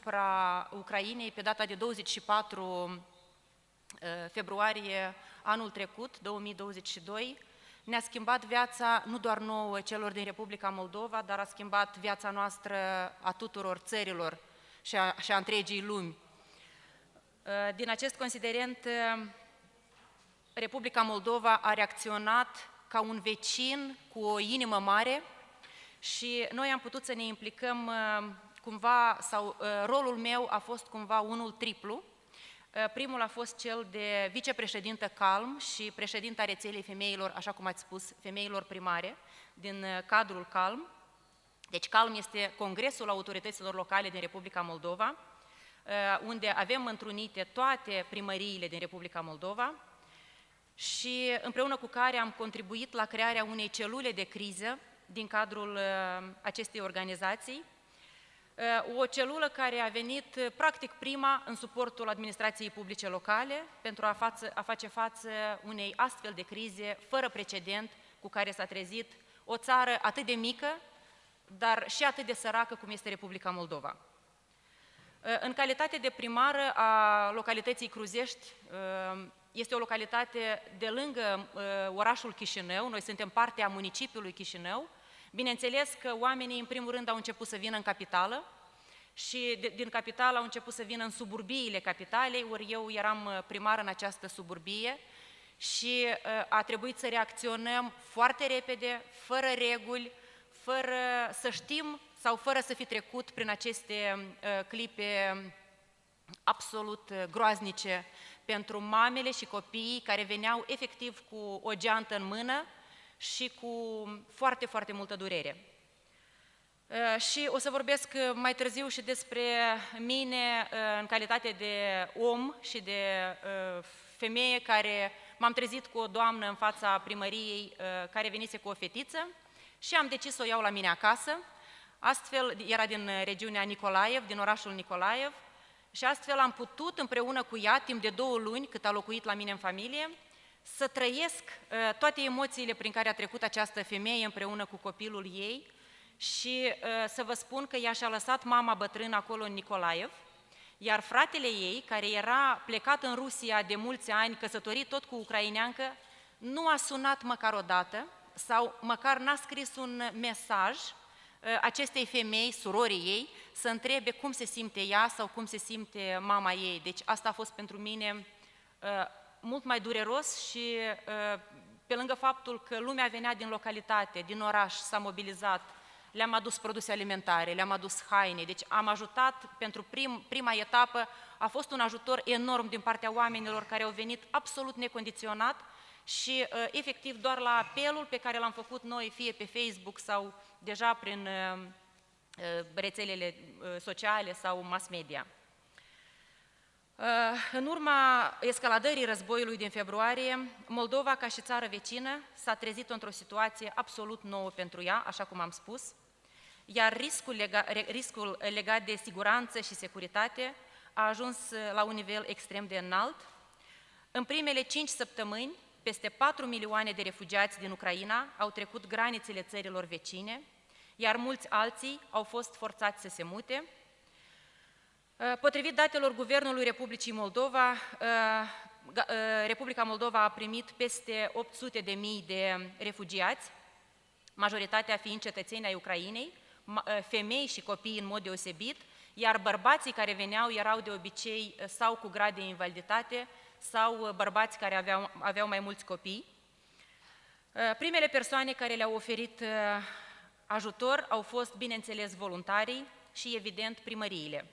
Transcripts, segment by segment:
asupra Ucrainei pe data de 24 februarie anul trecut, 2022, ne-a schimbat viața nu doar nouă celor din Republica Moldova, dar a schimbat viața noastră a tuturor țărilor și a întregii lumi. Din acest considerent, Republica Moldova a reacționat ca un vecin cu o inimă mare și noi am putut să ne implicăm cumva, sau rolul meu a fost cumva unul triplu. Primul a fost cel de vicepreședintă CALM și președinta rețelei femeilor, așa cum ați spus, femeilor primare, din cadrul CALM. Deci CALM este Congresul Autorităților Locale din Republica Moldova, unde avem întrunite toate primăriile din Republica Moldova și împreună cu care am contribuit la crearea unei celule de criză din cadrul acestei organizații, o celulă care a venit practic prima în suportul administrației publice locale pentru a face față unei astfel de crize fără precedent cu care s-a trezit o țară atât de mică, dar și atât de săracă cum este Republica Moldova. În calitate de primară a localității Cruzesti, este o localitate de lângă orașul Chișinău, noi suntem parte a municipiului Chișinău. Bineînțeles că oamenii, în primul rând, au început să vină în capitală și din capitală au început să vină în suburbiile capitalei, ori eu eram primar în această suburbie și a trebuit să reacționăm foarte repede, fără reguli, fără să știm sau fără să fi trecut prin aceste clipe absolut groaznice pentru mamele și copiii care veneau efectiv cu o geantă în mână și cu foarte, foarte multă durere. Și o să vorbesc mai târziu și despre mine în calitate de om și de femeie care m-am trezit cu o doamnă în fața primăriei care venise cu o fetiță și am decis să o iau la mine acasă. Astfel, era din regiunea Nicolaev, din orașul Nicolaev, și astfel am putut împreună cu ea, timp de 2 luni cât a locuit la mine în familie, să trăiesc toate emoțiile prin care a trecut această femeie împreună cu copilul ei și să vă spun că ea și-a lăsat mama bătrână acolo în Nicolaev, iar fratele ei, care era plecat în Rusia de mulți ani, căsătorit tot cu ucraineancă, nu a sunat măcar o dată sau măcar n-a scris un mesaj acestei femei, surorii ei, să întrebe cum se simte ea sau cum se simte mama ei. Deci asta a fost pentru mine mult mai dureros și pe lângă faptul că lumea venea din localitate, din oraș, s-a mobilizat, le-am adus produse alimentare, le-am adus haine, deci am ajutat pentru prima etapă, a fost un ajutor enorm din partea oamenilor care au venit absolut necondiționat și efectiv doar la apelul pe care l-am făcut noi, fie pe Facebook sau deja prin rețelele sociale sau mass media. În urma escaladării războiului din februarie, Moldova, ca și țară vecină, s-a trezit într-o situație absolut nouă pentru ea, așa cum am spus, iar riscul legat de siguranță și securitate a ajuns la un nivel extrem de înalt. În primele 5 săptămâni, peste 4 milioane de refugiați din Ucraina au trecut granițele țărilor vecine, iar mulți alții au fost forțați să se mute. Potrivit datelor Guvernului Republicii Moldova, Republica Moldova a primit peste 800.000 de refugiați, majoritatea fiind cetățeni ai Ucrainei, femei și copii în mod deosebit, iar bărbații care veneau erau de obicei sau cu grad de invaliditate sau bărbați care aveau mai mulți copii. Primele persoane care le-au oferit ajutor au fost, bineînțeles, voluntarii și, evident, primăriile.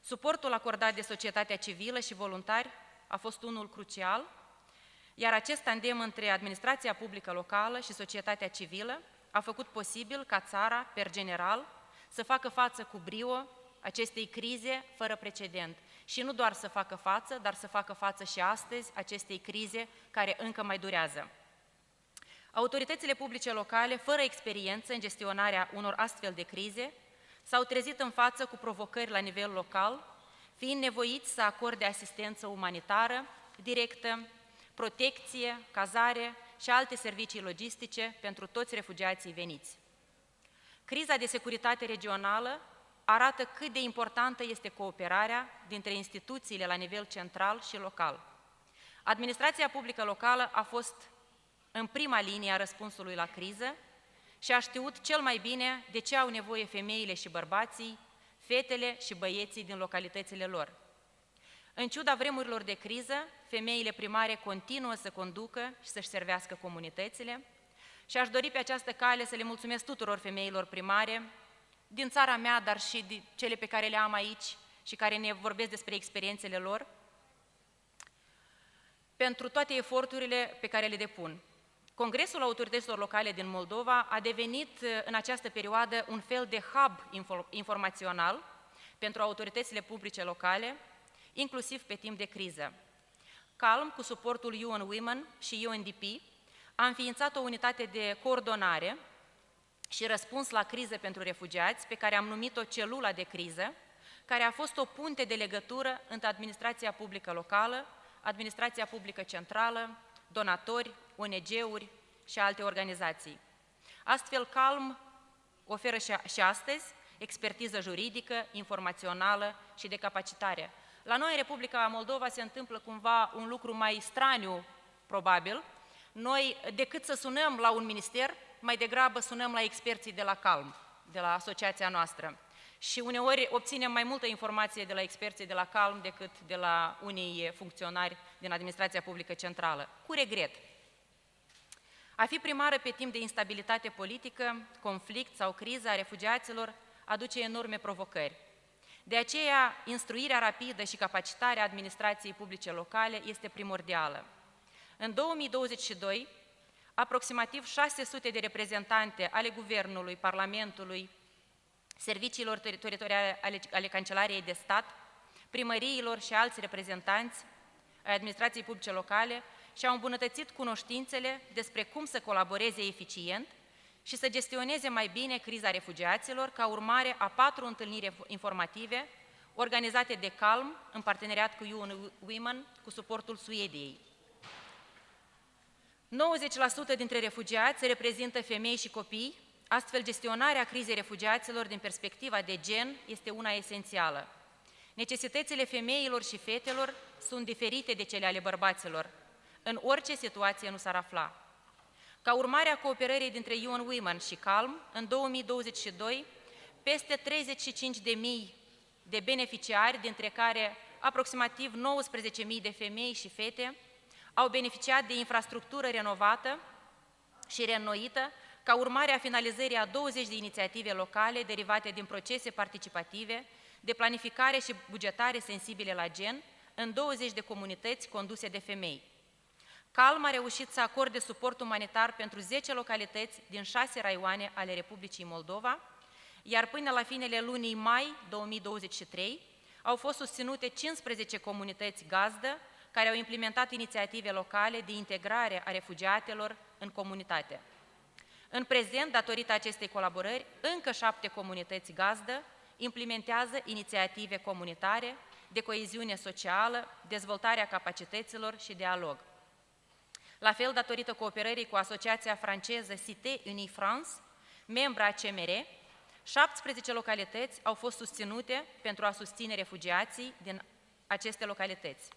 Suportul acordat de societatea civilă și voluntari a fost unul crucial, iar acest tandem între administrația publică locală și societatea civilă a făcut posibil ca țara, per general, să facă față cu brio acestei crize fără precedent. Și nu doar să facă față, dar să facă față și astăzi acestei crize care încă mai durează. Autoritățile publice locale, fără experiență în gestionarea unor astfel de crize, s-au trezit în față cu provocări la nivel local, fiind nevoiți să acorde asistență umanitară directă, protecție, cazare și alte servicii logistice pentru toți refugiații veniți. Criza de securitate regională arată cât de importantă este cooperarea dintre instituțiile la nivel central și local. Administrația publică locală a fost în prima linie a răspunsului la criză și a știut cel mai bine de ce au nevoie femeile și bărbații, fetele și băieții din localitățile lor. În ciuda vremurilor de criză, femeile primare continuă să conducă și să-și servească comunitățile și aș dori pe această cale să le mulțumesc tuturor femeilor primare din țara mea, dar și de cele pe care le am aici și care ne vorbesc despre experiențele lor, pentru toate eforturile pe care le depun. Congresul Autorităților Locale din Moldova a devenit în această perioadă un fel de hub informațional pentru autoritățile publice locale, inclusiv pe timp de criză. Calm, cu suportul UN Women și UNDP, a înființat o unitate de coordonare și răspuns la criză pentru refugiați, pe care am numit-o celula de criză, care a fost o punte de legătură între administrația publică locală, administrația publică centrală, donatori, ONG-uri și alte organizații. Astfel, Calm oferă și astăzi expertiză juridică, informațională și de capacitare. La noi, în Republica Moldova, se întâmplă cumva un lucru mai straniu, probabil. Noi, decât să sunăm la un minister, mai degrabă sunăm la experții de la Calm, de la asociația noastră. Și uneori obținem mai multă informație de la experții de la Calm decât de la unii funcționari din administrația publică centrală. Cu regret. A fi primară pe timp de instabilitate politică, conflict sau criză a refugiaților aduce enorme provocări. De aceea, instruirea rapidă și capacitarea administrației publice locale este primordială. În 2022, aproximativ 600 de reprezentante ale Guvernului, Parlamentului, serviciilor teritoriale ale Cancelariei de Stat, primăriilor și alți reprezentanți ai administrației publice locale și-au îmbunătățit cunoștințele despre cum să colaboreze eficient și să gestioneze mai bine criza refugiaților, ca urmare a 4 întâlniri informative organizate de Calm în parteneriat cu UN Women, cu suportul Suediei. 90% dintre refugiați reprezintă femei și copii, astfel gestionarea crizei refugiaților din perspectiva de gen este una esențială. Necesitățile femeilor și fetelor sunt diferite de cele ale bărbaților, în orice situație nu s-ar afla. Ca urmare a cooperării dintre UN Women și Calm, în 2022, peste 35.000 de beneficiari, dintre care aproximativ 19.000 de femei și fete, au beneficiat de infrastructură renovată și reînnoită, ca urmare a finalizării a 20 de inițiative locale derivate din procese participative, de planificare și bugetare sensibile la gen, în 20 de comunități conduse de femei. Calm a reușit să acorde suport umanitar pentru 10 localități din 6 raioane ale Republicii Moldova, iar până la finele lunii mai 2023 au fost susținute 15 comunități gazdă care au implementat inițiative locale de integrare a refugiatelor în comunitate. În prezent, datorită acestei colaborări, încă 7 comunități gazdă implementează inițiative comunitare de coeziune socială, dezvoltarea capacităților și dialog. La fel, datorită cooperării cu asociația franceză Cité Unie France, membra CMR, 17 localități au fost susținute pentru a susține refugiații din aceste localități.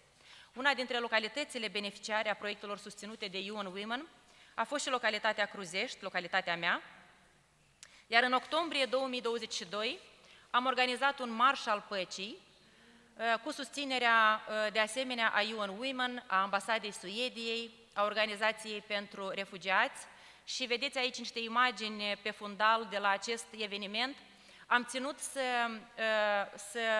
Una dintre localitățile beneficiare a proiectelor susținute de UN Women a fost și localitatea Cruzesti, localitatea mea, iar în octombrie 2022 am organizat un marș al păcii cu susținerea de asemenea a UN Women, a Ambasadei Suediei, a Organizației pentru Refugiați și vedeți aici niște imagini pe fundal de la acest eveniment. Am ținut să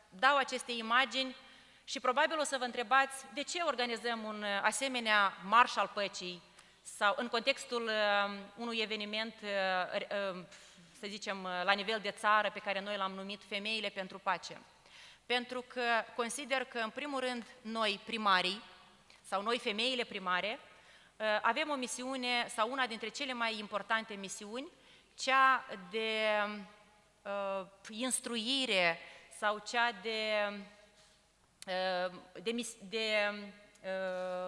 dau aceste imagini și probabil o să vă întrebați de ce organizăm un asemenea marș al păcii sau în contextul unui eveniment, să zicem, la nivel de țară pe care noi l-am numit Femeile pentru Pace. Pentru că consider că, în primul rând, noi primarii, sau noi femeile primare, avem o misiune, sau una dintre cele mai importante misiuni, cea de instruire sau cea de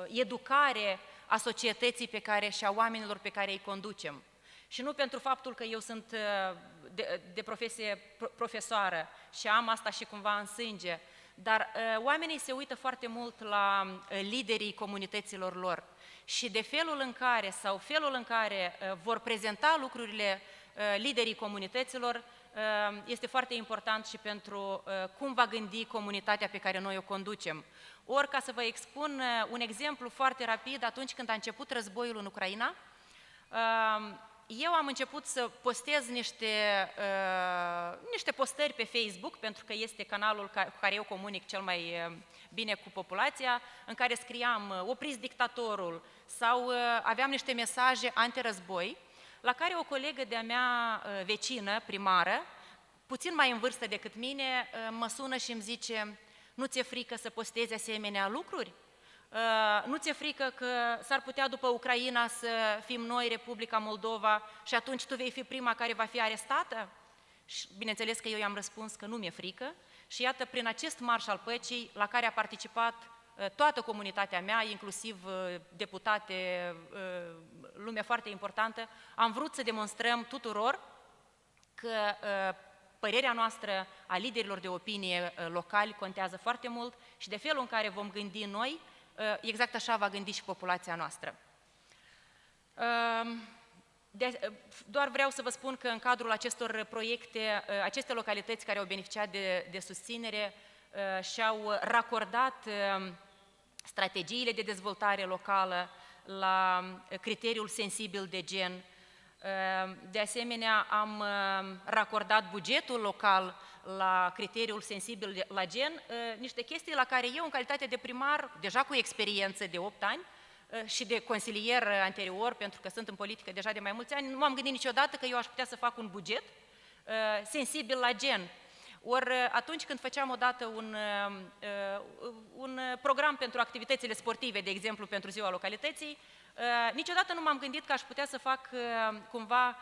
educare a societății pe care și a oamenilor pe care îi conducem. Și nu pentru faptul că eu sunt de profesie profesoară și am asta și cumva în sânge, dar oamenii se uită foarte mult la liderii comunităților lor și de felul în care sau felul în care vor prezenta lucrurile liderii comunităților este foarte important și pentru cum va gândi comunitatea pe care noi o conducem. Ori, ca să vă expun un exemplu foarte rapid, atunci când a început războiul în Ucraina, eu am început să postez niște postări pe Facebook, pentru că este canalul cu care eu comunic cel mai bine cu populația, în care scriam opriți dictatorul sau aveam niște mesaje antirăzboi, la care o colegă de-a mea vecină, primară, puțin mai în vârstă decât mine, mă sună și îmi zice: nu ți-e frică să postezi asemenea lucruri? Nu ți-e frică că s-ar putea după Ucraina să fim noi, Republica Moldova, și atunci tu vei fi prima care va fi arestată? Și bineînțeles că eu i-am răspuns că nu mi-e frică și iată, prin acest marș al păcii, la care a participat toată comunitatea mea, inclusiv deputate, lumea foarte importantă, am vrut să demonstrăm tuturor că părerea noastră a liderilor de opinie locali contează foarte mult și de felul în care vom gândi noi, exact așa va gândi și populația noastră. Doar vreau să vă spun că în cadrul acestor proiecte, aceste localități care au beneficiat de susținere și-au racordat strategiile de dezvoltare locală la criteriul sensibil de gen. De asemenea, am racordat bugetul local la criteriul sensibil la gen, niște chestii la care eu, în calitate de primar, deja cu experiență de 8 ani și de consilier anterior, pentru că sunt în politică deja de mai mulți ani, nu m-am gândit niciodată că eu aș putea să fac un buget sensibil la gen. Ori atunci când făceam odată un program pentru activitățile sportive, de exemplu pentru ziua localității, niciodată nu m-am gândit că aș putea să fac cumva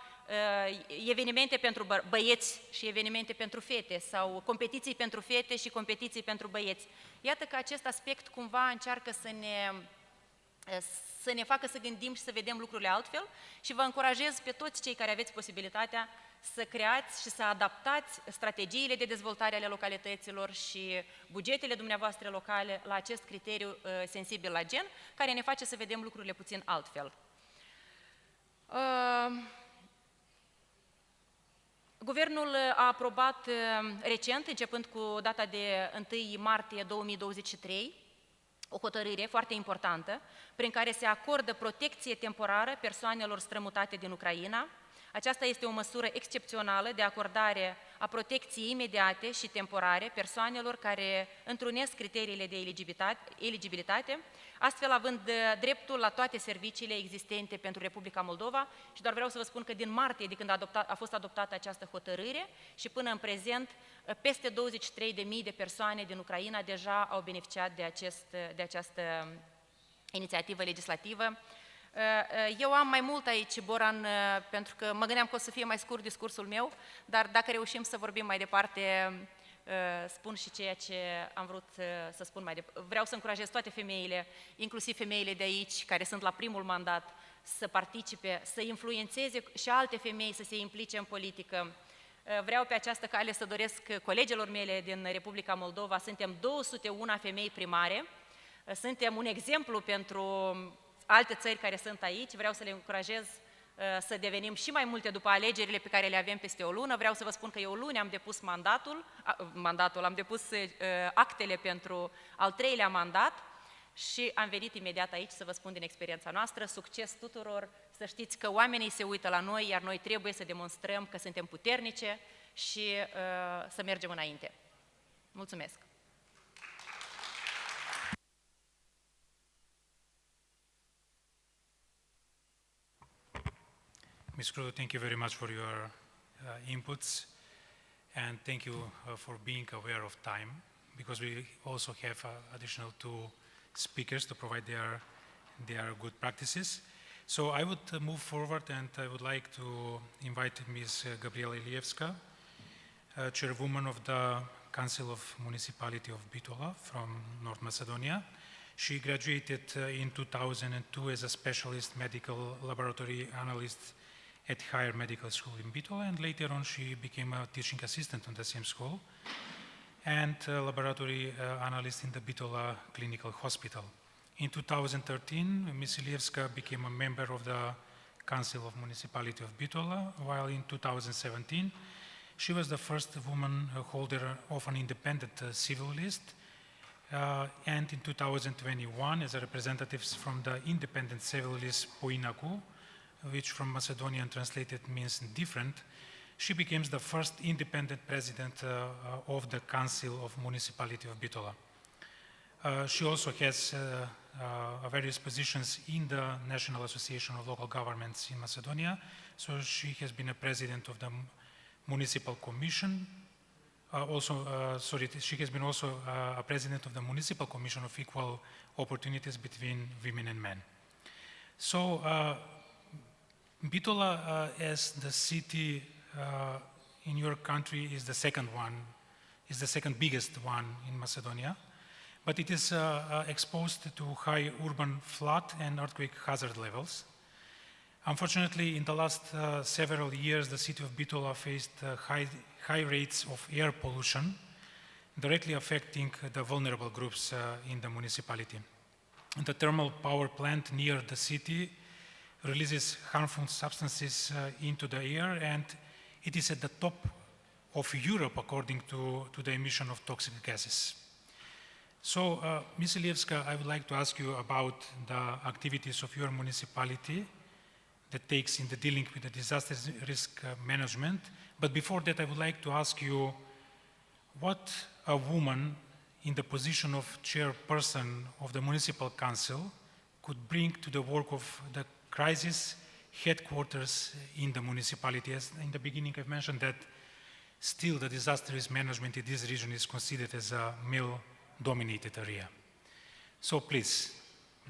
evenimente pentru băieți și evenimente pentru fete sau competiții pentru fete și competiții pentru băieți. Iată că acest aspect cumva încearcă să ne facă să gândim și să vedem lucrurile altfel și vă încurajez pe toți cei care aveți posibilitatea să creați și să adaptați strategiile de dezvoltare ale localităților și bugetele dumneavoastră locale la acest criteriu sensibil la gen, care ne face să vedem lucrurile puțin altfel. Guvernul a aprobat recent, începând cu data de 1 martie 2023, o hotărâre foarte importantă, prin care se acordă protecție temporară persoanelor strămutate din Ucraina. Aceasta este o măsură excepțională de acordare a protecției imediate și temporare persoanelor care întrunesc criteriile de eligibilitate, astfel având dreptul la toate serviciile existente pentru Republica Moldova. Și doar vreau să vă spun că din martie, de când a fost adoptată această hotărâre și până în prezent, peste 23.000 de persoane din Ucraina deja au beneficiat de această inițiativă legislativă. Eu am mai mult aici, Boran, pentru că mă gândeam că o să fie mai scurt discursul meu, dar dacă reușim să vorbim mai departe, spun și ceea ce am vrut să spun mai departe. Vreau să încurajez toate femeile, inclusiv femeile de aici, care sunt la primul mandat, să participe, să influențeze și alte femei să se implice în politică. Vreau pe această cale să doresc colegilor mele din Republica Moldova, suntem 201 femei primare, suntem un exemplu pentru alte țări care sunt aici, vreau să le încurajez să devenim și mai multe după alegerile pe care le avem peste o lună. Vreau să vă spun că eu luni am depus am depus actele pentru al 3-lea mandat și am venit imediat aici să vă spun din experiența noastră. Succes tuturor, să știți că oamenii se uită la noi, iar noi trebuie să demonstrăm că suntem puternice și să mergem înainte. Mulțumesc! Ms. Crudu, thank you very much for your inputs, and thank you for being aware of time, because we also have additional 2 speakers to provide their good practices. So I would move forward, and I would like to invite Ms. Gabriela Ilievska, chairwoman of the Council of Municipality of Bitola from North Macedonia. She graduated in 2002 as a specialist medical laboratory analyst at Higher Medical School in Bitola, and later on she became a teaching assistant on the same school and a laboratory analyst in the Bitola Clinical Hospital. In 2013, Ms. Ilievska became a member of the Council of Municipality of Bitola, while in 2017 she was the first woman holder of an independent civil list, and in 2021 as a representative from the independent civil list Poinaku, which from Macedonian translated means different, she became the first independent president of the Council of Municipality of Bitola. She also has various positions in the National Association of Local Governments in Macedonia, so she has been a president of the Municipal Commission. She has been also a president of the Municipal Commission of Equal Opportunities between Women and Men. So Bitola as the city in your country is the second one, is the second biggest one in Macedonia, but it is exposed to high urban flood and earthquake hazard levels. Unfortunately, in the last several years, the city of Bitola faced high rates of air pollution, directly affecting the vulnerable groups in the municipality. The thermal power plant near the city releases harmful substances into the air, and it is at the top of Europe according to the emission of toxic gases. So, Ms. Ilievska, I would like to ask you about the activities of your municipality that takes in the dealing with the disaster risk management. But before that, I would like to ask you what a woman in the position of chairperson of the municipal council could bring to the work of the crisis headquarters in the municipality. As in the beginning, I've mentioned that still the disaster risk management in this region is considered as a male-dominated area. So please,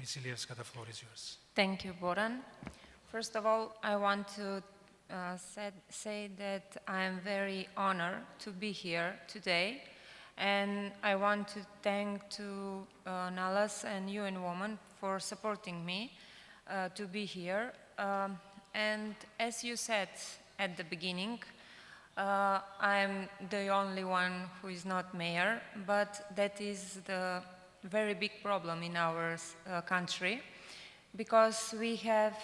Ms. Ilievska, the floor is yours. Thank you, Boran. First of all, I want to say that I am very honored to be here today, and I want to thank to Nalas and UN Women for supporting me to be here. And as you said at the beginning, I'm the only one who is not mayor, but that is the very big problem in our country, because we have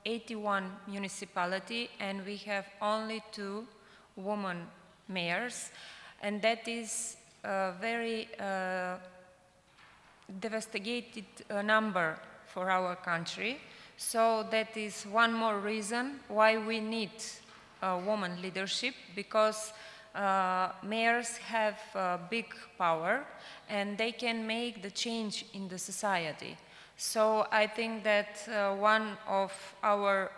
81 municipalities and we have only 2 women mayors, and that is a very devastated number for our country. So that is one more reason why we need woman leadership, because mayors have big power and they can make the change in the society. So I think that one of our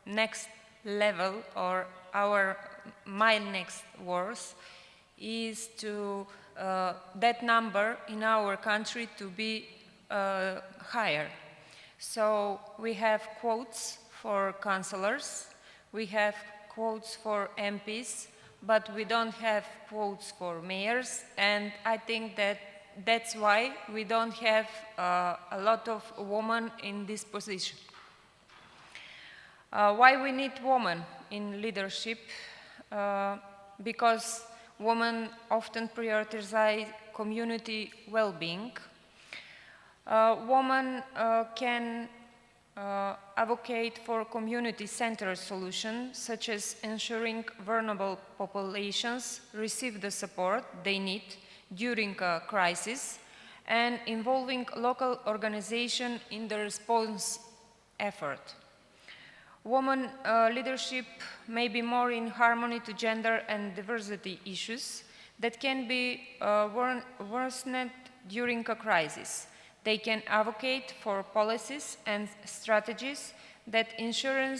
next level, or my next worth, is to that number in our country to be higher. So we have quotes for councillors, we have quotes for MPs, but we don't have quotes for mayors, and I think that that's why we don't have a lot of women in this position. Why we need women in leadership? Because women often prioritize community well-being. Women can advocate for community-centered solutions, such as ensuring vulnerable populations receive the support they need during a crisis, and involving local organization in the response effort. Women leadership may be more in harmony to gender and diversity issues that can be worsened during a crisis. They can advocate for policies and strategies that ensure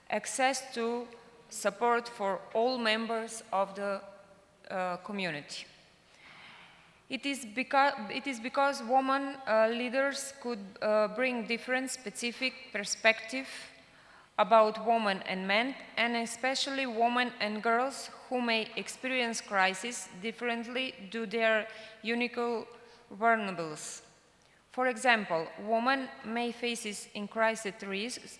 access to support for all members of the community. It is because women leaders could bring different specific perspectives about women and men, and especially women and girls who may experience crisis differently due to their unique vulnerabilities. For example, women may face in crisis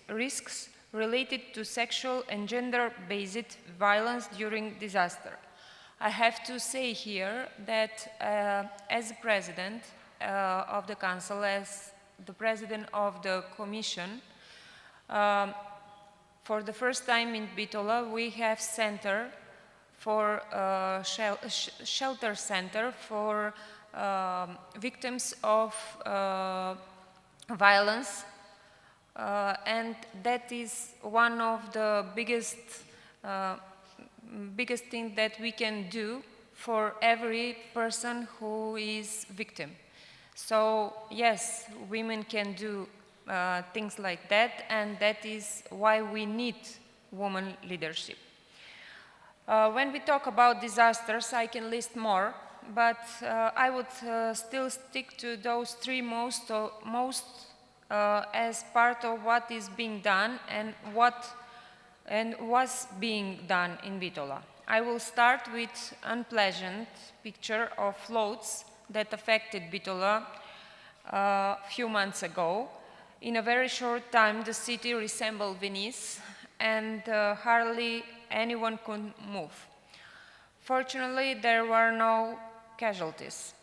risks related to sexual and gender-based violence during disaster. I have to say here that as president of the Council, as the president of the Commission, for the first time in Bitola, we have center for shelter center for victims of violence, and that is one of the biggest thing that we can do for every person who is victim. So yes, women can do things like that, and that is why we need women leadership. When we talk about disasters, I can list more, but I would still stick to those three most as part of what is being done and was being done in Bitola. I will start with unpleasant picture of floods that affected Bitola a few months ago. In a very short time, the city resembled Venice, and hardly anyone could move. Fortunately, there were no casualties.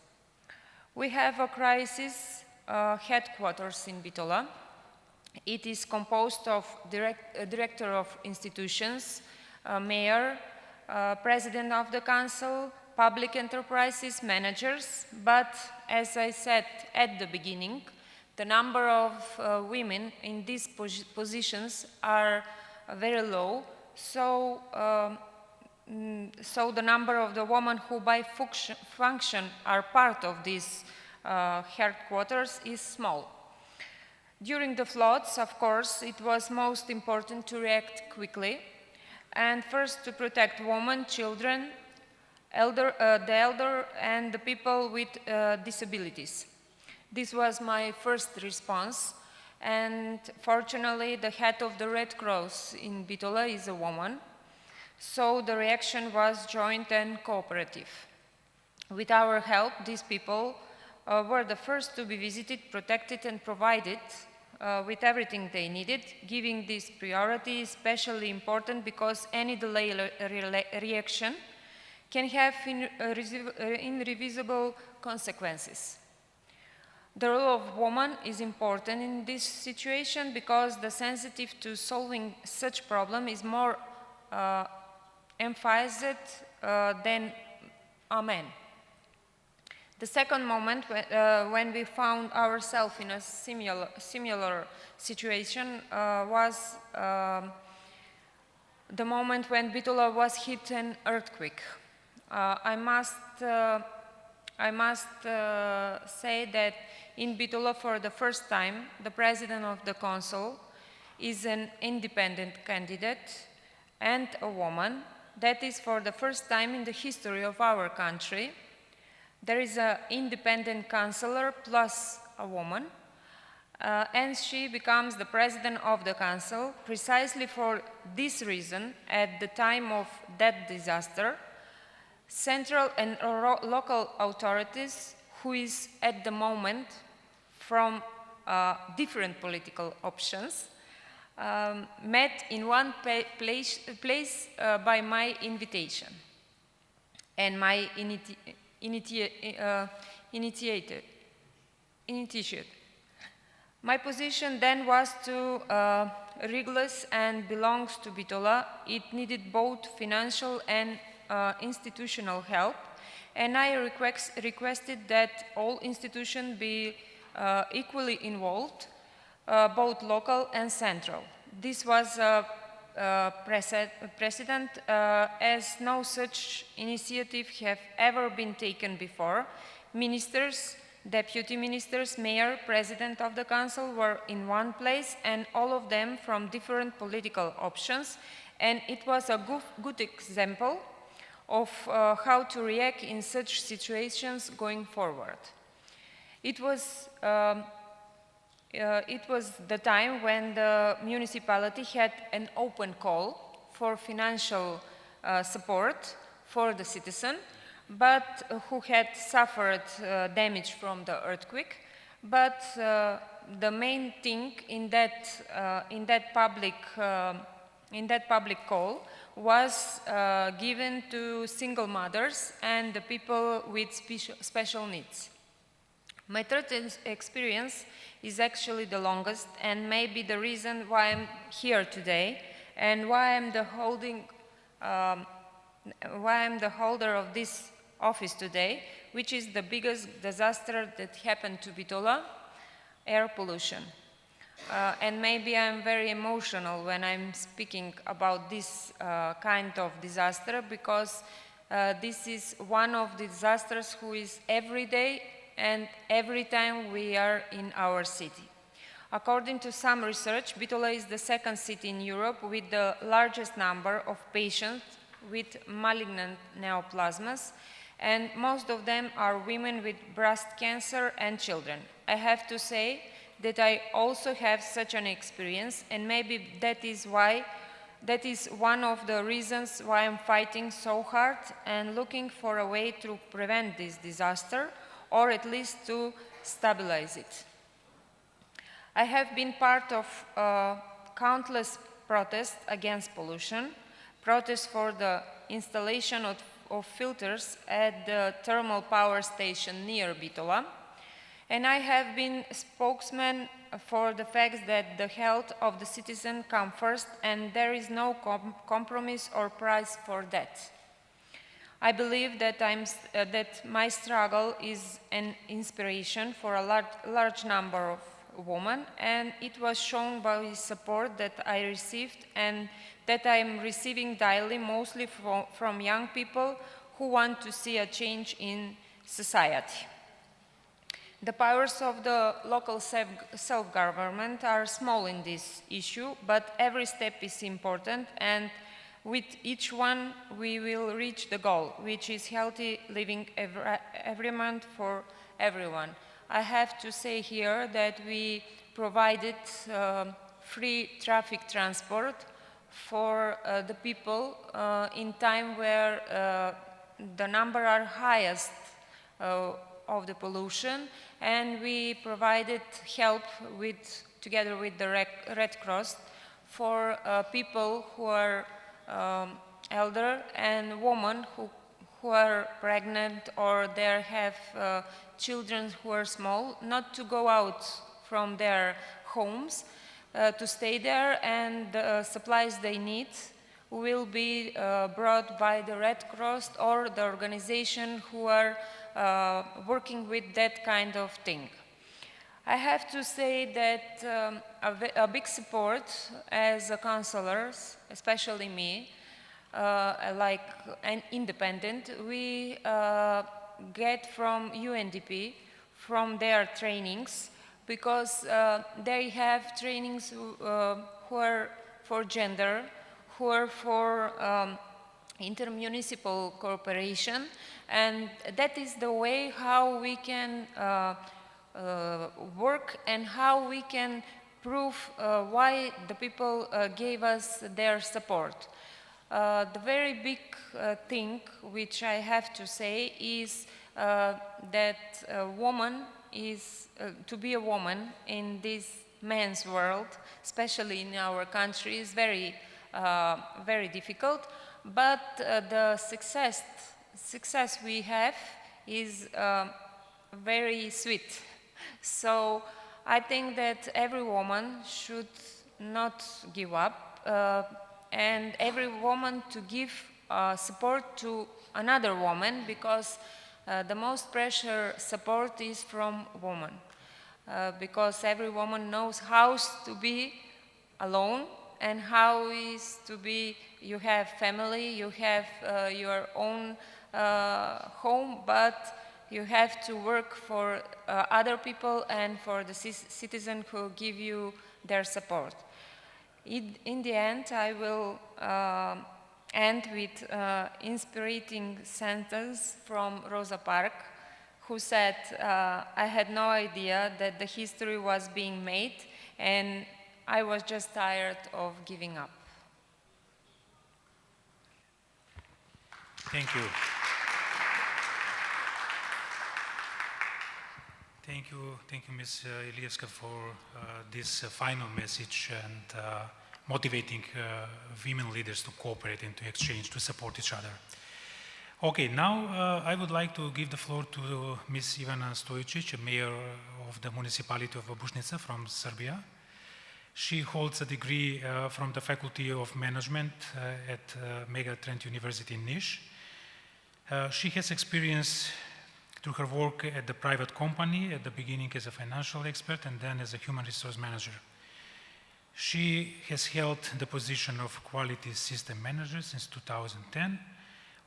We have a crisis headquarters in Bitola. It is composed of director of institutions, mayor, president of the council, public enterprises, managers, but as I said at the beginning, the number of women in these positions are very low, so the number of the women who by function are part of these headquarters is small. During the floods, of course, it was most important to react quickly, and first to protect women, children, the elder, and the people with disabilities. This was my first response, and fortunately the head of the Red Cross in Bitola is a woman, so the reaction was joint and cooperative. With our help, these people were the first to be visited, protected, and provided with everything they needed, giving this priority especially important because any delay reaction can have irreversible consequences. The role of woman is important in this situation because the sensitive to solving such problem is more emphasized than a man. The second moment when we found ourselves in a similar situation was the moment when Bitola was hit an earthquake. I must say that in Bitola for the first time, the president of the council is an independent candidate and a woman. That is for the first time in the history of our country. There is an independent councillor plus a woman, and she becomes the president of the council precisely for this reason. At the time of that disaster, central and local authorities, who is at the moment from different political options, met in one place by my invitation and my initiative. My position then was to Riglis and belongs to Bitola. It needed both financial and institutional help, and I requested that all institutions be equally involved, both local and central. This was a precedent as no such initiative have ever been taken before. Ministers, deputy ministers, mayor, president of the council were in one place, and all of them from different political options, and it was a good example of how to react in such situations going forward. It was the time when the municipality had an open call for financial support for the citizen, but who had suffered damage from the earthquake. But the main thing in that public call was given to single mothers and the people with special needs. My third experience is actually the longest and maybe the reason why I'm here today and why I'm the holder of this office today, which is the biggest disaster that happened to Bitola, air pollution. And maybe I'm very emotional when I'm speaking about this kind of disaster because this is one of the disasters who is every day and every time we are in our city. According to some research, Bitola is the second city in Europe with the largest number of patients with malignant neoplasms, and most of them are women with breast cancer and children. I have to say that I also have such an experience, and maybe that is one of the reasons why I'm fighting so hard and looking for a way to prevent this disaster, or at least to stabilize it. I have been part of countless protests against pollution, protests for the installation of filters at the thermal power station near Bitola, and I have been spokesman for the fact that the health of the citizen comes first and there is no compromise or price for that. I believe that my struggle is an inspiration for a large number of women, and it was shown by the support that I received and that I am receiving daily, mostly from young people who want to see a change in society. The powers of the local self-government are small in this issue, but every step is important, and with each one we will reach the goal, which is healthy living every month for everyone. I have to say here that we provided free traffic transport for the people in time where the number are highest of the pollution, and we provided help together with the Red Cross for people who are elder and women who are pregnant or they have children who are small, not to go out from their homes, to stay there, and the supplies they need will be brought by the Red Cross or the organization who are working with that kind of thing. I have to say that a big support as a counselor, especially me, like an independent, we get from UNDP, from their trainings, because they have trainings who are for gender, who are for intermunicipal cooperation, and that is the way how we can work and how we can prove why the people gave us their support. The very big thing which I have to say is that a woman is, to be a woman in this man's world, especially in our country, is very, very difficult, but the success we have is very sweet. So I think that every woman should not give up, and every woman to give support to another woman, because the most pressure support is from women, because every woman knows how to be alone and how is to be, you have family, you have your own home, but you have to work for other people and for the citizens who give you their support. In the end, I will end with an inspiring sentence from Rosa Parks, who said, I had no idea that the history was being made, and I was just tired of giving up. Thank you. Thank you, Ms. Ilievska, for this final message and motivating women leaders to cooperate and to exchange, to support each other. Okay, now I would like to give the floor to Ms. Ivana Stojicic, mayor of the Municipality of Babušnica from Serbia. She holds a degree from the Faculty of Management at Mega Trent University in Niš. She has experience through her work at the private company, at the beginning as a financial expert and then as a human resource manager. She has held the position of quality system manager since 2010.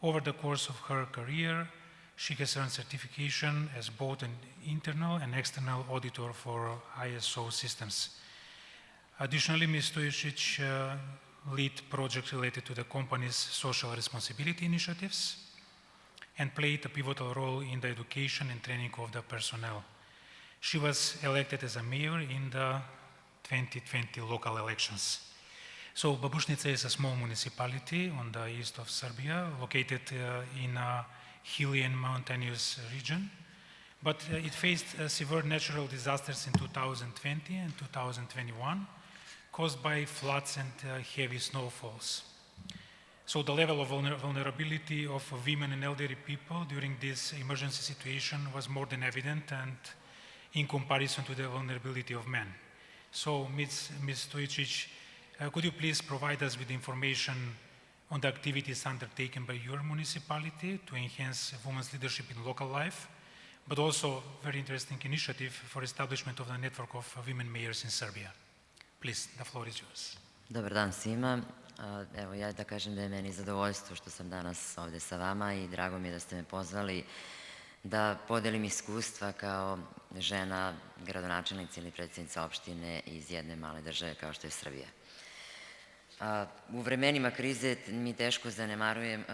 Over the course of her career, she has earned certification as both an internal and external auditor for ISO systems. Additionally, Ms. Stojicic lead projects related to the company's social responsibility initiatives and played a pivotal role in the education and training of the personnel. She was elected as a mayor in the 2020 local elections. So Babušnica is a small municipality on the east of Serbia, located in a hilly and mountainous region, but it faced severe natural disasters in 2020 and 2021, caused by floods and heavy snowfalls. So the level of vulnerability of women and elderly people during this emergency situation was more than evident and in comparison to the vulnerability of men. So Ms. Stojicic, could you please provide us with information on the activities undertaken by your municipality to enhance women's leadership in local life, but also very interesting initiative for establishment of the network of women mayors in Serbia. Please, the floor is yours. Dobar dan svima. Evo, ja da kažem da je meni zadovoljstvo što sam danas ovde sa vama i drago mi je da ste me pozvali da podelim iskustva kao žena gradonačelnica ili predsjednica opštine iz jedne male države kao što je Srbija. U vremenima krize mi teško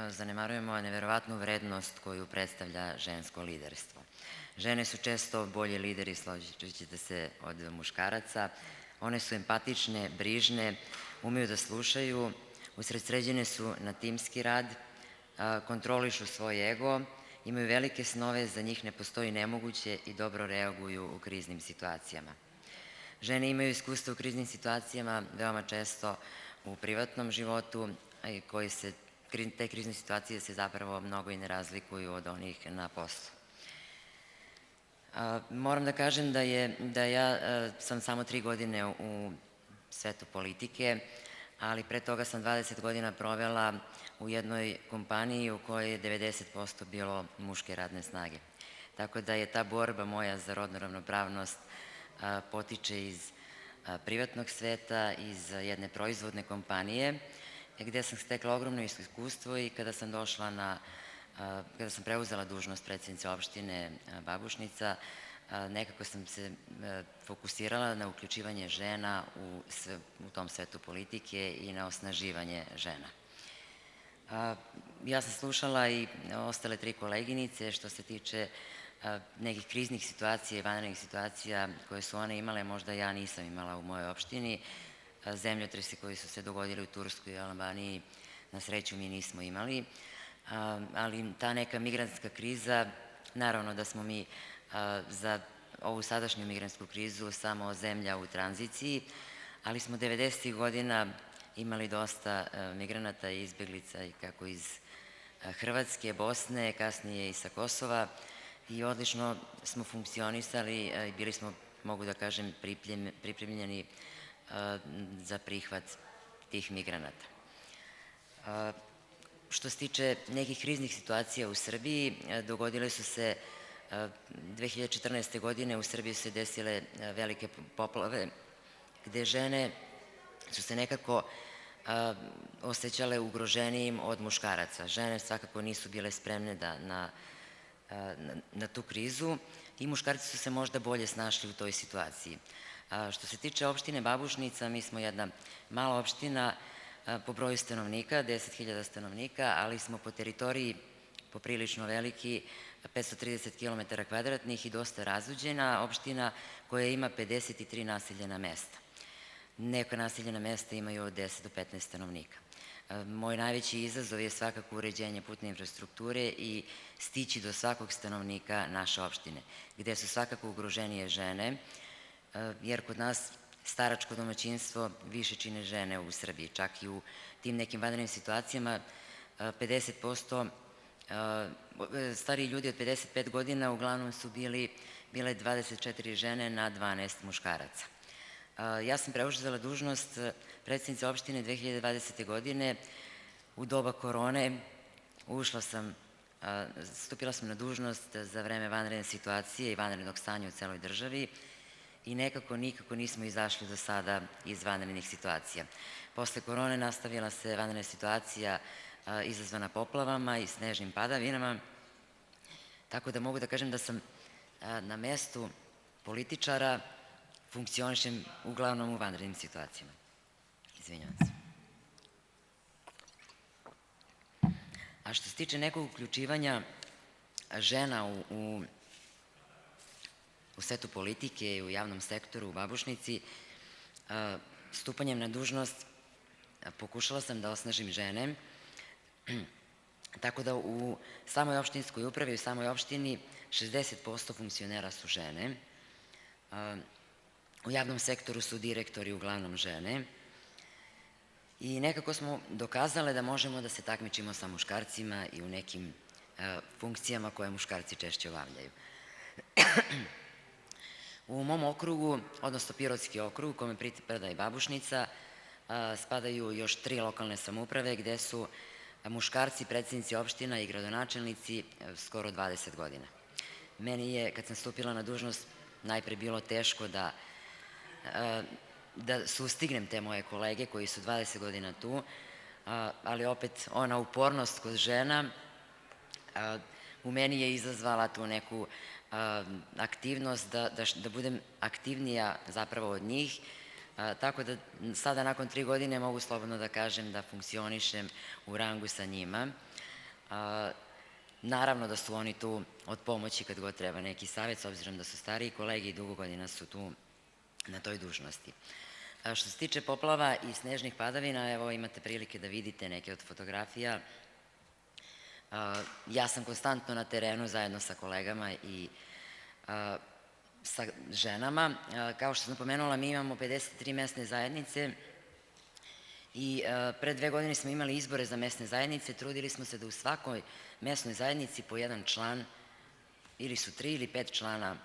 zanemarujemo neverovatnu vrednost koju predstavlja žensko liderstvo. Žene su često bolji lideri, složit ćete se, od muškaraca. One su empatične, brižne, umeju da slušaju, usredsređene su na timski rad, kontrolišu svoj ego, imaju velike snove, za njih ne postoji nemoguće i dobro reaguju u kriznim situacijama. Žene imaju iskustvo u kriznim situacijama veoma često u privatnom životu, te krizne situacije se zapravo mnogo i ne razlikuju od onih na poslu. Moram da kažem da ja sam samo 3 godine u svetu politike, ali pre toga sam 20 godina provela u jednoj kompaniji u kojoj je 90% bilo muške radne snage. Tako da je ta borba moja za rodnu ravnopravnost potiče iz privatnog sveta, iz jedne proizvodne kompanije, gde sam stekla ogromno iskustvo i kada sam preuzela dužnost predsjednice opštine Babušnica, nekako sam se fokusirala na uključivanje žena u tom svetu politike i na osnaživanje žena. Ja sam slušala i ostale 3 koleginice što se tiče nekih kriznih situacija i vanrednih situacija koje su one imale, možda ja nisam imala u mojoj opštini. Zemljotresi koji su se dogodili u Turskoj i Albaniji, na sreću mi nismo imali, ali ta neka migrantska kriza, naravno da smo mi za ovu sadašnju migrantsku krizu samo zemlja u tranziciji, ali smo 90. godina imali dosta migranata i izbjeglica i kako iz Hrvatske, Bosne, kasnije i sa Kosova i odlično smo funkcionisali i bili smo, mogu da kažem, pripremljeni za prihvat tih migranata. Što se tiče nekih kriznih situacija u Srbiji, dogodile su se 2014. godine u Srbiji su se desile velike poplave gde žene su se nekako osjećale ugroženijim od muškaraca. Žene svakako nisu bile spremne na tu krizu i muškarci su se možda bolje snašli u toj situaciji. Što se tiče opštine Babušnica, mi smo jedna mala opština po broju stanovnika, 10.000 stanovnika, ali smo po teritoriji poprilično veliki, 530 km² i dosta razuđena opština koja ima 53 naseljena mesta. Neka naseljena mesta imaju od 10 do 15 stanovnika. Moj najveći izazov je svakako uređenje putne infrastrukture i stići do svakog stanovnika naše opštine, gde su svakako ugroženije žene, jer kod nas staračko domaćinstvo više čine žene u Srbiji. Čak i u tim nekim vanrednim situacijama 50% stariji ljudi od 55 godina uglavnom su bile 24 žene na 12 muškaraca. Ja sam preuzela dužnost predsednice opštine 2020. godine u doba korone. Stupila sam na dužnost za vreme vanredne situacije i vanrednog stanja u celoj državi i nikako nismo izašli do sada iz vanrednih situacija. Posle korone nastavila se vanredna situacija izazvana poplavama i snežnim padavinama, tako da mogu da kažem da sam na mestu političara funkcionišem uglavnom u vanrednim situacijama. Izvinjavam se. A što se tiče nekog uključivanja žena u svetu politike i u javnom sektoru u Babušnici, stupanjem na dužnost pokušala sam da osnažim žene, tako da u samoj opštinskoj upravi, u samoj opštini 60% funkcionera su žene. U javnom sektoru su direktori uglavnom žene i nekako smo dokazale da možemo da se takmičimo sa muškarcima i u nekim funkcijama koje muškarci češće obavljaju. U mom okrugu, odnosno Pirotski okrug, kome pripada i Babušnica, spadaju još 3 lokalne samouprave gde su muškarci, predsednici opština i gradonačelnici skoro 20 godina. Meni je, kad sam stupila na dužnost, najpre bilo teško da sustignem te moje kolege koji su 20 godina tu, ali opet ona upornost kod žena u meni je izazvala tu neku aktivnost da budem aktivnija zapravo od njih, tako da sada nakon 3 godine mogu slobodno da kažem da funkcionišem u rangu sa njima. Naravno da su oni tu od pomoći kad god treba neki savjet, s obzirom da su stariji kolegi i dugo godina su tu na toj dužnosti. Što se tiče poplava i snežnih padavina, evo imate prilike da vidite neke od fotografija. Ja sam konstantno na terenu zajedno sa kolegama i sa ženama. Kao što sam pomenula, mi imamo 53 mesne zajednice i pre 2 godine smo imali izbore za mesne zajednice. Trudili smo se da u svakoj mesnoj zajednici po jedan član, ili su 3 ili 5 člana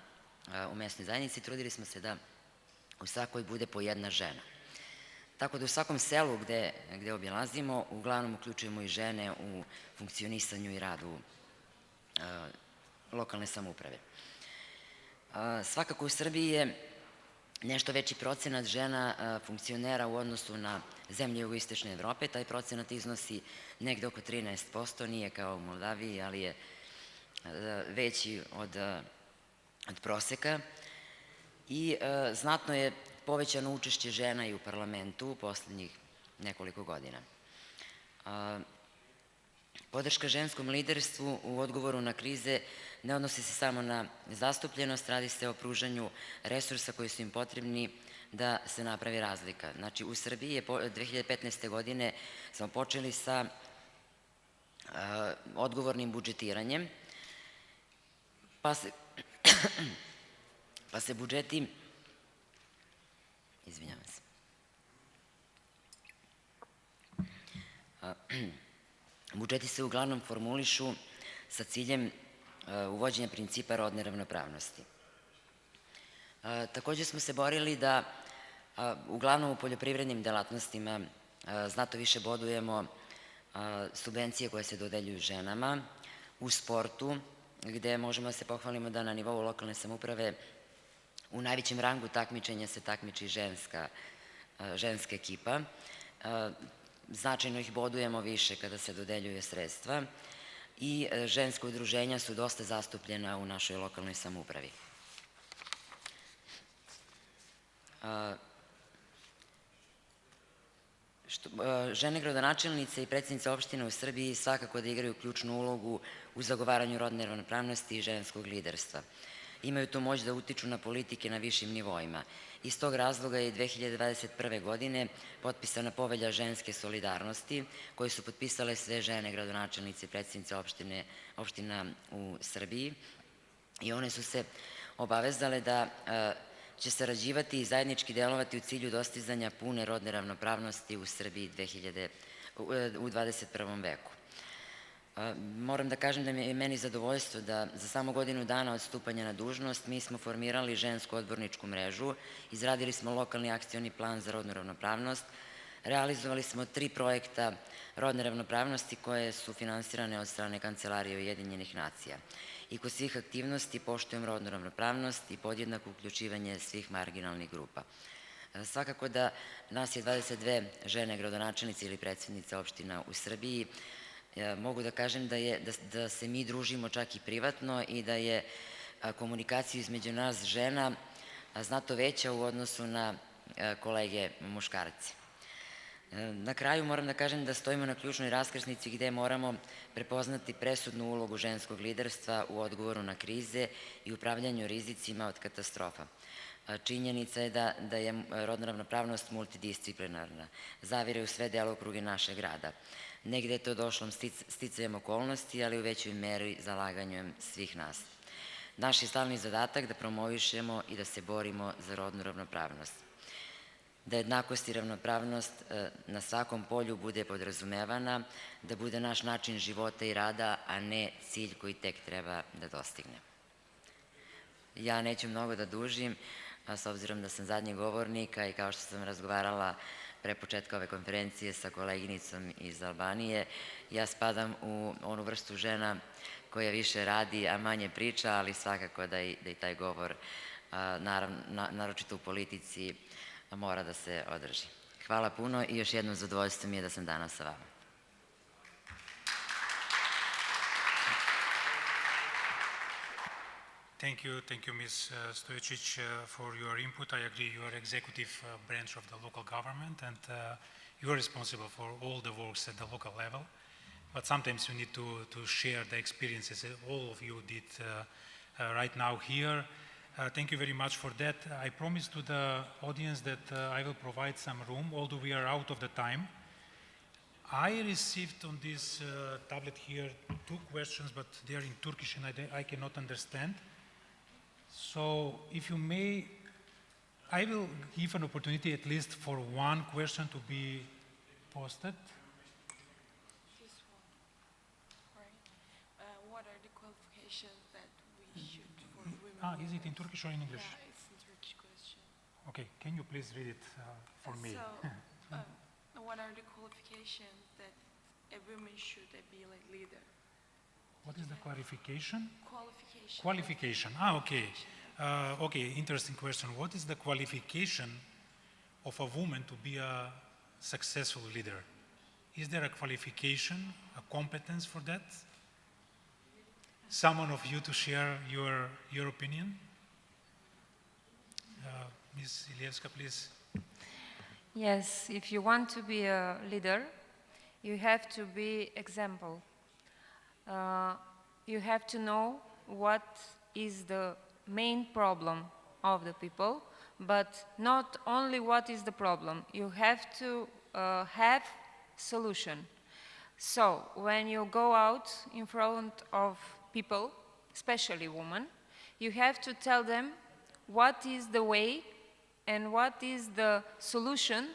u mesnoj zajednici, trudili smo se da u svakoj bude po jedna žena. Tako da u svakom selu gde obilazimo, uglavnom uključujemo i žene u funkcionisanju i radu lokalne samouprave. Svakako u Srbiji je nešto veći procenat žena funkcionera u odnosu na zemlje jugoistočne Evrope. Taj procenat iznosi negde oko 13%, nije kao u Moldaviji, ali je veći od proseka. I znatno je povećano učešće žena i u parlamentu u poslednjih nekoliko godina. Podrška ženskom liderstvu u odgovoru na krize ne odnosi se samo na zastupljenost, radi se o pružanju resursa koji su im potrebni da se napravi razlika. Znači, u Srbiji je 2015. godine smo počeli sa odgovornim budžetiranjem, pa se budžeti, izvinjavam se, budžeti se uglavnom formulišu sa ciljem uvođenja principa rodne ravnopravnosti. Takođe smo se borili da uglavnom u poljoprivrednim delatnostima znatno više bodujemo subvencije koje se dodeljuju ženama, u sportu, gde možemo da se pohvalimo da na nivou lokalne samouprave u najvećem rangu takmičenja se takmiči ženska ekipa. Značajno ih bodujemo više kada se dodeljuju sredstva i ženska udruženja su dosta zastupljena u našoj lokalnoj samoupravi. Žene gradonačelnice i predsednice opštine u Srbiji svakako da igraju ključnu ulogu u zagovaranju rodne ravnopravnosti i ženskog liderstva. imaju tu moć da utiču na politike na višim nivoima. Iz tog razloga je 2021. godine potpisana povelja ženske solidarnosti, koju su potpisale sve žene, gradonačelnice i predsjednice opština u Srbiji, i one su se obavezale da će sarađivati i zajednički delovati u cilju dostizanja pune rodne ravnopravnosti u Srbiji u 21. veku. Moram da kažem da je meni zadovoljstvo da za samo godinu dana od stupanja na dužnost mi smo formirali žensku odborničku mrežu, izradili smo lokalni akcioni plan za rodnu ravnopravnost, realizovali smo 3 projekta rodne ravnopravnosti koje su finansirane od strane Kancelarije Ujedinjenih nacija. I kod svih aktivnosti poštujem rodnu ravnopravnost i podjednako uključivanje svih marginalnih grupa. Svakako da nas je 22 žene gradonačelnice ili predsjednice opština u Srbiji. Mogu da kažem da se mi družimo čak i privatno i da je komunikacija između nas žena znatno veća u odnosu na kolege muškarci. Na kraju moram da kažem da stojimo na ključnoj raskrsnici gde moramo prepoznati presudnu ulogu ženskog liderstva u odgovoru na krize i upravljanju rizicima od katastrofa. Činjenica je da je rodna ravnopravnost multidisciplinarna, zavire u sve delokruge našeg rada. Negde je to došlo sticajem okolnosti, ali u većoj meri zalaganjem svih nas. Naš je stalni zadatak da promovišemo i da se borimo za rodnu ravnopravnost. Da jednakost i ravnopravnost na svakom polju bude podrazumevana, da bude naš način života i rada, a ne cilj koji tek treba da dostigne. Ja neću mnogo da dužim, s obzirom da sam zadnji govornik, i kao što sam razgovarala pre početka ove konferencije sa koleginicom iz Albanije, ja spadam u onu vrstu žena koja više radi, a manje priča, ali svakako da i taj govor, naročito u politici, mora da se održi. Hvala puno i još jedno zadovoljstvo mi je da sam danas sa vama. Thank you, Ms. Stojicic, for your input. I agree, you are executive branch of the local government, and you are responsible for all the works at the local level. But sometimes you need to share the experiences that all of you did right now here. Thank you very much for that. I promise to the audience that I will provide some room, although we are out of the time. I received on this tablet here 2 questions, but they are in Turkish and I cannot understand. So, if you may, I will give an opportunity at least for 1 question to be posted. This one, right? What are the qualifications that we should for women? Is it in Turkish or in English? Yeah, it's in Turkish question. Okay, can you please read it for me? So, what are the qualifications that a woman should be like leader? What is the clarification? Qualification. Qualification. Okay. Okay, interesting question. What is the qualification of a woman to be a successful leader? Is there a qualification, a competence for that? Someone of you to share your opinion? Ms. Ilievska, please. Yes, if you want to be a leader, you have to be example. You have to know what is the main problem of the people, but not only what is the problem. You have to have solution. So when you go out in front of people, especially women, you have to tell them what is the way and what is the solution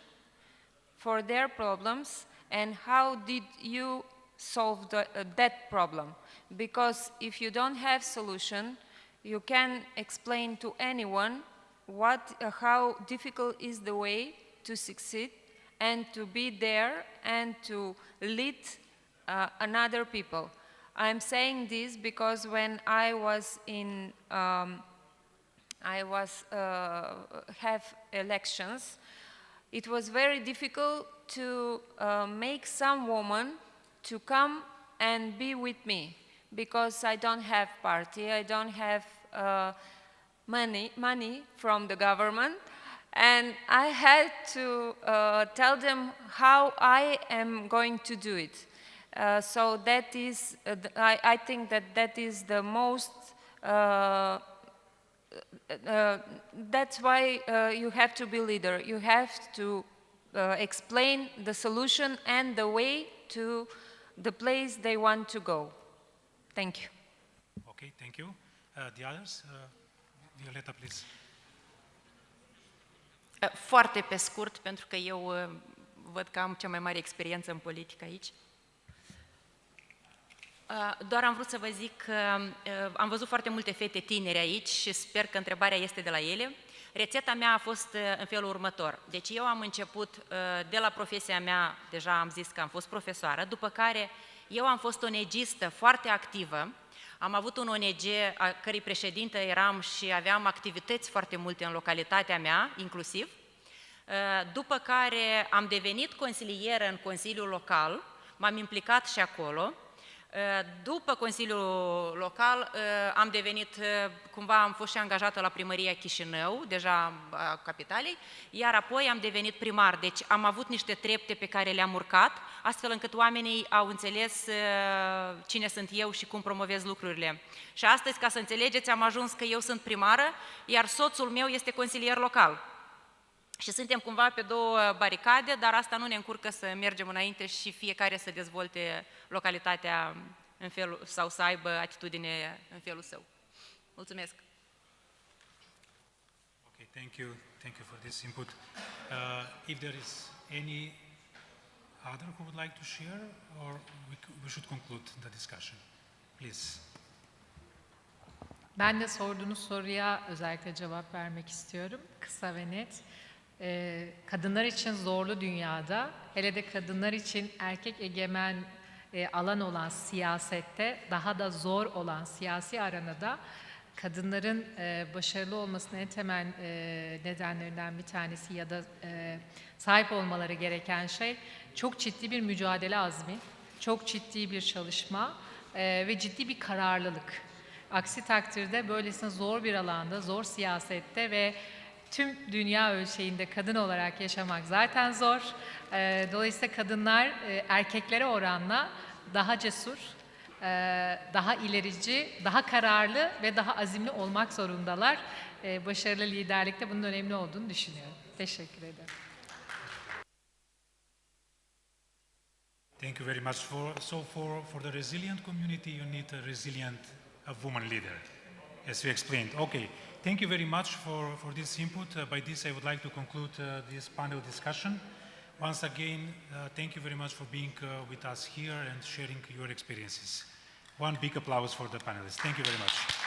for their problems and how did you solve that problem. Because if you don't have solution, you can explain to anyone how difficult is the way to succeed and to be there and to lead another people. I'm saying this because when I was have elections, it was very difficult to make some woman to come and be with me because I don't have party, I don't have money from the government, and I had to tell them how I am going to do it. So that is, I think that is the most That's why you have to be leader. You have to explain the solution and the way to the place they want to go. Thank you. Okay, thank you. The others? Violeta, please. Foarte pe scurt, pentru că eu văd că am cea mai mare experiență în politică aici. Doar am vrut să vă zic că am văzut foarte multe fete tinere aici și sper că întrebarea este de la ele. Rețeta mea a fost în felul următor. Deci eu am început de la profesia mea, deja am zis că am fost profesoară, după care eu am fost ONG-istă foarte activă. Am avut un ONG a cărei președintă eram și aveam activități foarte multe în localitatea mea, inclusiv. După care am devenit consilieră în Consiliul Local, m-am implicat și acolo. După Consiliul Local am devenit, cumva am fost și angajată la Primăria Chișinău, deja a capitalei, iar apoi am devenit primar. Deci am avut niște trepte pe care le-am urcat, astfel încât oamenii au înțeles cine sunt eu și cum promovez lucrurile. Și astăzi, ca să înțelegeți, am ajuns că eu sunt primară, iar soțul meu este consilier local. Și suntem cumva pe două baricade, dar asta nu ne încurcă să mergem înainte și fiecare să dezvolte localitatea în felul, sau să aibă atitudine în felul său. Mulțumesc! Okay, thank you for this input. If there is any other who would like to share, or we should conclude the discussion, please. Ben de sorduğunuz soruya özellikle cevap vermek istiyorum, kısa ve net. Kadınlar için zorlu dünyada, hele de kadınlar için erkek egemen alan olan siyasette, daha da zor olan siyasi arenada kadınların başarılı olmasının en temel nedenlerinden bir tanesi ya da sahip olmaları gereken şey çok ciddi bir mücadele azmi, çok ciddi bir çalışma ve ciddi bir kararlılık. Aksi takdirde böylesine zor bir alanda, zor siyasette ve tüm dünya ölçeğinde kadın olarak yaşamak zaten zor. Dolayısıyla kadınlar erkeklere oranla daha cesur, daha ilerici, daha kararlı ve daha azimli olmak zorundalar. Başarılı liderlikte bunun önemli olduğunu düşünüyorum. Teşekkür ederim. Thank you very much. For the resilient community, you need a resilient woman leader, as you explained. Okay. Thank you very much for this input. By this, I would like to conclude this panel discussion. Once again, thank you very much for being with us here and sharing your experiences. One big applause for the panelists. Thank you very much.